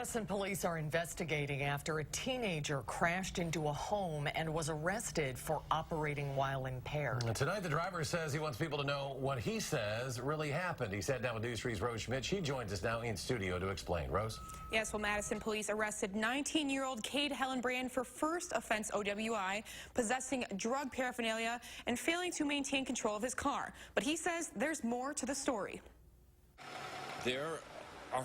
Madison police are investigating after a teenager crashed into a home and was arrested for operating while impaired. And tonight, the driver says he wants people to know what he says really happened. He sat down with News 3's Rose Schmidt. She joins us now in studio to explain. Rose? Yes, well, Madison police arrested 19-year-old Cade Hellenbrand for first offense OWI, possessing drug paraphernalia, and failing to maintain control of his car. But he says there's more to the story. There are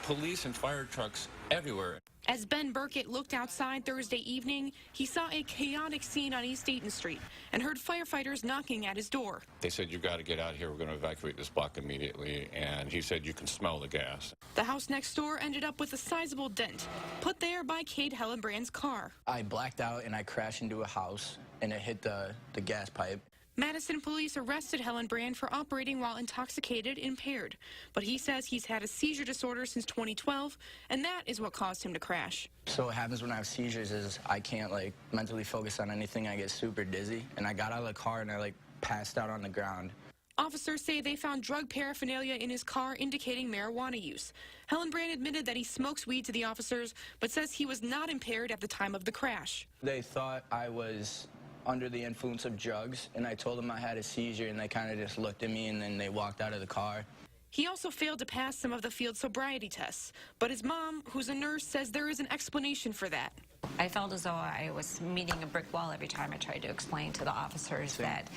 police and fire trucks everywhere. As Ben Burkett looked outside Thursday evening, he saw a chaotic scene on East Dayton Street and heard firefighters knocking at his door. They said, "You got to get out here. We're going to evacuate this block immediately." And he said, "You can smell the gas." The house next door ended up with a sizable dent, put there by Cade Hellenbrand's car. I blacked out and I crashed into a house and it hit the gas pipe. Madison police arrested Hellenbrand for operating while intoxicated, impaired. But he says he's had a seizure disorder since 2012, and that is what caused him to crash. So what happens when I have seizures is I can't mentally focus on anything. I get super dizzy, and I got out of the car and I passed out on the ground. Officers say they found drug paraphernalia in his car indicating marijuana use. Hellenbrand admitted that he smokes weed to the officers, but says he was not impaired at the time of the crash. They thought I was under the influence of drugs, and I told them I had a seizure, and they kind of just looked at me, and then they walked out of the car. He also failed to pass some of the field sobriety tests, but his mom, who's a nurse, says there is an explanation for that. I felt as though I was meeting a brick wall every time I tried to explain to the officers that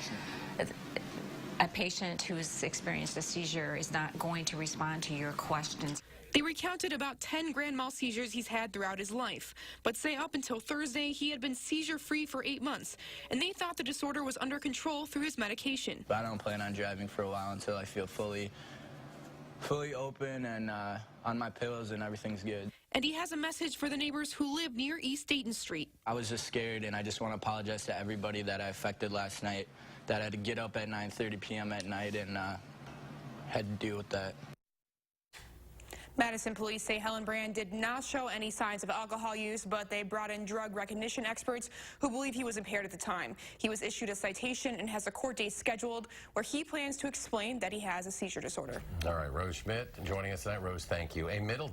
a patient who's experienced a seizure is not going to respond to your questions. They recounted about 10 grand mal seizures he's had throughout his life, but say up until Thursday he had been seizure-free for 8 months, and they thought the disorder was under control through his medication. I don't plan on driving for a while until I feel fully open and on my pillows and everything's good. And he has a message for the neighbors who live near East Dayton Street. I was just scared, and I just want to apologize to everybody that I affected last night, that I had to get up at 9:30 p.m. at night and had to deal with that. Madison police say Hellenbrand did not show any signs of alcohol use, but they brought in drug recognition experts who believe he was impaired at the time. He was issued a citation and has a court date scheduled where he plans to explain that he has a seizure disorder. All right, Rose Schmidt joining us tonight. Rose, thank you. A Middleton